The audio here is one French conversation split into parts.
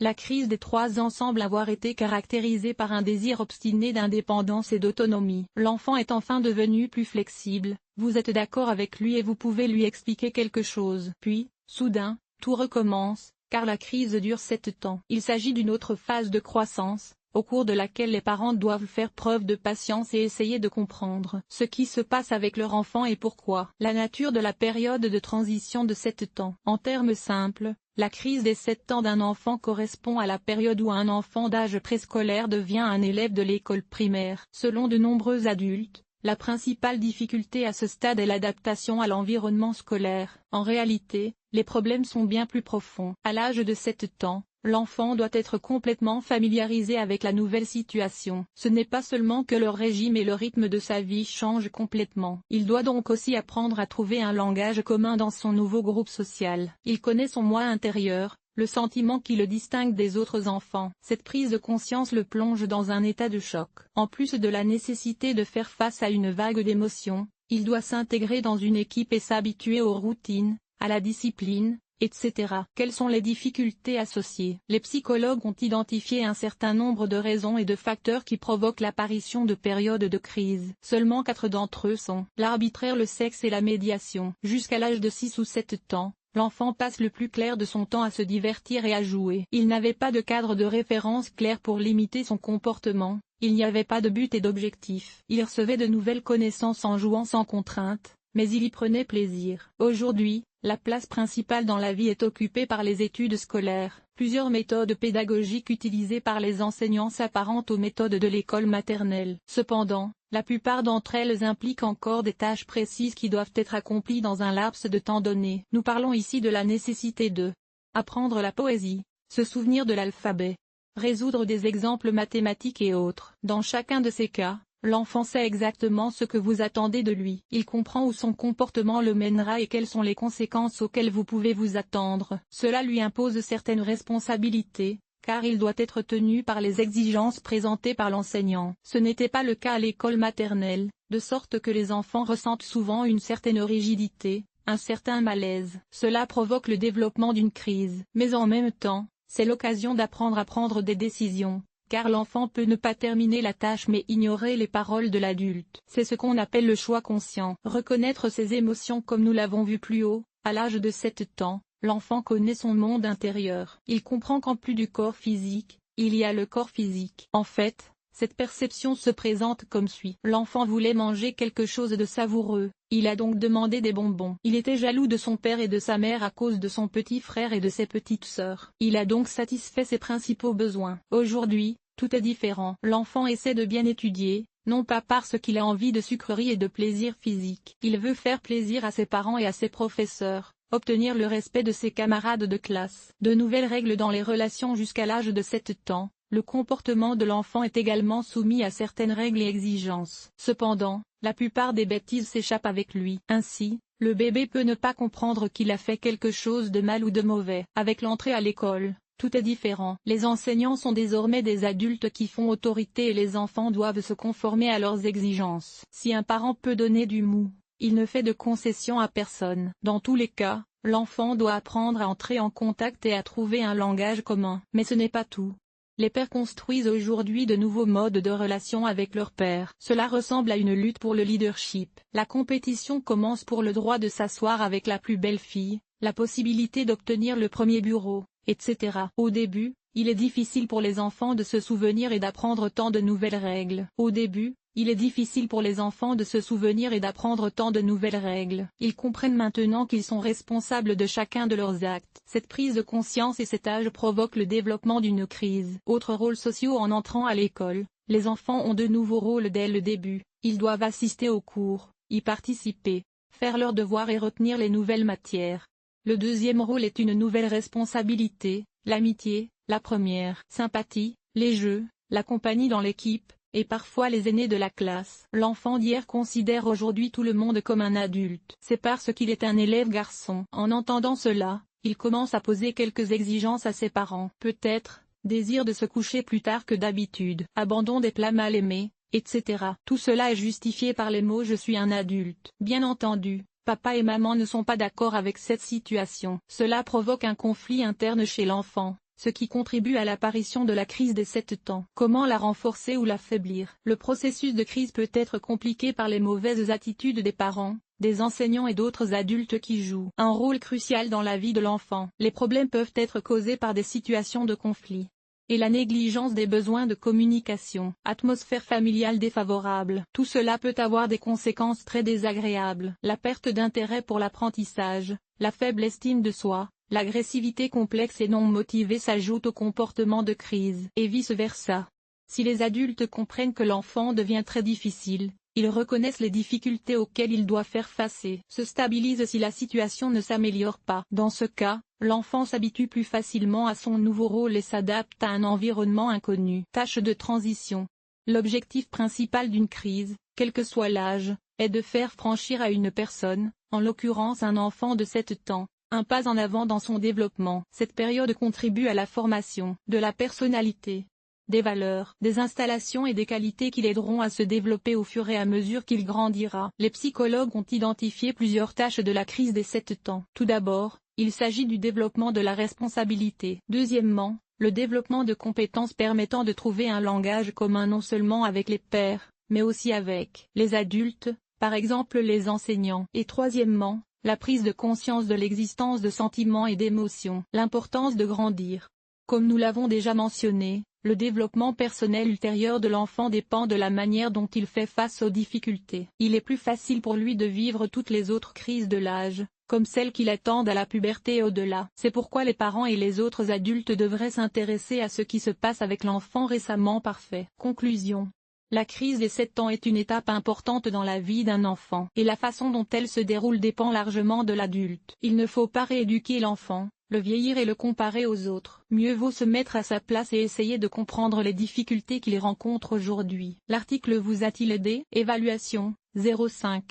La crise des 3 ans semble avoir été caractérisée par un désir obstiné d'indépendance et d'autonomie. L'enfant est enfin devenu plus flexible, vous êtes d'accord avec lui et vous pouvez lui expliquer quelque chose. Puis, soudain, tout recommence, car la crise dure 7 ans. Il s'agit d'une autre phase de croissance, au cours de laquelle les parents doivent faire preuve de patience et essayer de comprendre ce qui se passe avec leur enfant et pourquoi. La nature de la période de transition de 7 ans. En termes simples, la crise des 7 ans d'un enfant correspond à la période où un enfant d'âge préscolaire devient un élève de l'école primaire. Selon de nombreux adultes, la principale difficulté à ce stade est l'adaptation à l'environnement scolaire. En réalité, les problèmes sont bien plus profonds. À l'âge de 7 ans, l'enfant doit être complètement familiarisé avec la nouvelle situation. Ce n'est pas seulement que le régime et le rythme de sa vie changent complètement. Il doit donc aussi apprendre à trouver un langage commun dans son nouveau groupe social. Il connaît son moi intérieur, le sentiment qui le distingue des autres enfants. Cette prise de conscience le plonge dans un état de choc. En plus de la nécessité de faire face à une vague d'émotions, il doit s'intégrer dans une équipe et s'habituer aux routines, à la discipline, etc. Quelles sont les difficultés associées? Les psychologues ont identifié un certain nombre de raisons et de facteurs qui provoquent l'apparition de périodes de crise. Seulement 4 d'entre eux sont l'arbitraire, le sexe et la médiation. Jusqu'à l'âge de 6 ou 7 ans, l'enfant passe le plus clair de son temps à se divertir et à jouer. Il n'avait pas de cadre de référence clair pour limiter son comportement, il n'y avait pas de but et d'objectif. Il recevait de nouvelles connaissances en jouant sans contrainte, mais il y prenait plaisir. Aujourd'hui, la place principale dans la vie est occupée par les études scolaires. Plusieurs méthodes pédagogiques utilisées par les enseignants s'apparentent aux méthodes de l'école maternelle. Cependant, la plupart d'entre elles impliquent encore des tâches précises qui doivent être accomplies dans un laps de temps donné. Nous parlons ici de la nécessité de apprendre la poésie, se souvenir de l'alphabet, résoudre des exemples mathématiques et autres. Dans chacun de ces cas, l'enfant sait exactement ce que vous attendez de lui. Il comprend où son comportement le mènera et quelles sont les conséquences auxquelles vous pouvez vous attendre. Cela lui impose certaines responsabilités, car il doit être tenu par les exigences présentées par l'enseignant. Ce n'était pas le cas à l'école maternelle, de sorte que les enfants ressentent souvent une certaine rigidité, un certain malaise. Cela provoque le développement d'une crise. Mais en même temps, c'est l'occasion d'apprendre à prendre des décisions, car l'enfant peut ne pas terminer la tâche mais ignorer les paroles de l'adulte. C'est ce qu'on appelle le choix conscient. Reconnaître ses émotions comme nous l'avons vu plus haut, à l'âge de 7 ans, l'enfant connaît son monde intérieur. Il comprend qu'en plus du corps physique, il y a le corps physique. En fait, cette perception se présente comme suit. L'enfant voulait manger quelque chose de savoureux, il a donc demandé des bonbons. Il était jaloux de son père et de sa mère à cause de son petit frère et de ses petites sœurs. Il a donc satisfait ses principaux besoins. Aujourd'hui, tout est différent. L'enfant essaie de bien étudier, non pas parce qu'il a envie de sucreries et de plaisir physique. Il veut faire plaisir à ses parents et à ses professeurs, obtenir le respect de ses camarades de classe. De nouvelles règles dans les relations jusqu'à l'âge de 7 ans. Le comportement de l'enfant est également soumis à certaines règles et exigences. Cependant, la plupart des bêtises s'échappent avec lui. Ainsi, le bébé peut ne pas comprendre qu'il a fait quelque chose de mal ou de mauvais. Avec l'entrée à l'école, tout est différent. Les enseignants sont désormais des adultes qui font autorité et les enfants doivent se conformer à leurs exigences. Si un parent peut donner du mou, il ne fait de concession à personne. Dans tous les cas, l'enfant doit apprendre à entrer en contact et à trouver un langage commun. Mais ce n'est pas tout. Les pères construisent aujourd'hui de nouveaux modes de relation avec leurs pères. Cela ressemble à une lutte pour le leadership. La compétition commence pour le droit de s'asseoir avec la plus belle fille, la possibilité d'obtenir le premier bureau, etc. Au début, il est difficile pour les enfants de se souvenir et d'apprendre tant de nouvelles règles. Ils comprennent maintenant qu'ils sont responsables de chacun de leurs actes. Cette prise de conscience et cet âge provoquent le développement d'une crise. Autres rôles sociaux en entrant à l'école. Les enfants ont de nouveaux rôles dès le début. Ils doivent assister aux cours, y participer, faire leurs devoirs et retenir les nouvelles matières. Le deuxième rôle est une nouvelle responsabilité, l'amitié, la première sympathie, les jeux, la compagnie dans l'équipe, et parfois les aînés de la classe. L'enfant d'hier considère aujourd'hui tout le monde comme un adulte. C'est parce qu'il est un élève garçon. En entendant cela, il commence à poser quelques exigences à ses parents. Peut-être, désir de se coucher plus tard que d'habitude, abandon des plats mal aimés, etc. Tout cela est justifié par les mots « je suis un adulte ». Bien entendu, papa et maman ne sont pas d'accord avec cette situation. Cela provoque un conflit interne chez l'enfant, ce qui contribue à l'apparition de la crise des 7 ans. Comment la renforcer ou l'affaiblir? Le processus de crise peut être compliqué par les mauvaises attitudes des parents, des enseignants et d'autres adultes qui jouent un rôle crucial dans la vie de l'enfant. Les problèmes peuvent être causés par des situations de conflit et la négligence des besoins de communication. Atmosphère familiale défavorable. Tout cela peut avoir des conséquences très désagréables. La perte d'intérêt pour l'apprentissage, la faible estime de soi, l'agressivité complexe et non motivée s'ajoutent au comportement de crise, et vice-versa. Si les adultes comprennent que l'enfant devient très difficile, ils reconnaissent les difficultés auxquelles il doit faire face et se stabilisent si la situation ne s'améliore pas. Dans ce cas, l'enfant s'habitue plus facilement à son nouveau rôle et s'adapte à un environnement inconnu. Tâche de transition. L'objectif principal d'une crise, quel que soit l'âge, est de faire franchir à une personne, en l'occurrence un enfant de 7 ans, un pas en avant dans son développement. Cette période contribue à la formation de la personnalité, des valeurs, des installations et des qualités qui l'aideront à se développer au fur et à mesure qu'il grandira. Les psychologues ont identifié plusieurs tâches de la crise des 7 ans. Tout d'abord, il s'agit du développement de la responsabilité. Deuxièmement, le développement de compétences permettant de trouver un langage commun non seulement avec les pairs, mais aussi avec les adultes, par exemple les enseignants. Et troisièmement, la prise de conscience de l'existence de sentiments et d'émotions. L'importance de grandir. Comme nous l'avons déjà mentionné, le développement personnel ultérieur de l'enfant dépend de la manière dont il fait face aux difficultés. Il est plus facile pour lui de vivre toutes les autres crises de l'âge, comme celles qui l'attendent à la puberté et au-delà. C'est pourquoi les parents et les autres adultes devraient s'intéresser à ce qui se passe avec l'enfant récemment parfait. Conclusion. La crise des 7 ans est une étape importante dans la vie d'un enfant, et la façon dont elle se déroule dépend largement de l'adulte. Il ne faut pas rééduquer l'enfant, le vieillir et le comparer aux autres. Mieux vaut se mettre à sa place et essayer de comprendre les difficultés qu'il rencontre aujourd'hui. L'article vous a-t-il aidé? Évaluation, 0,5.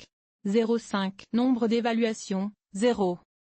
0,5. Nombre d'évaluations, 0.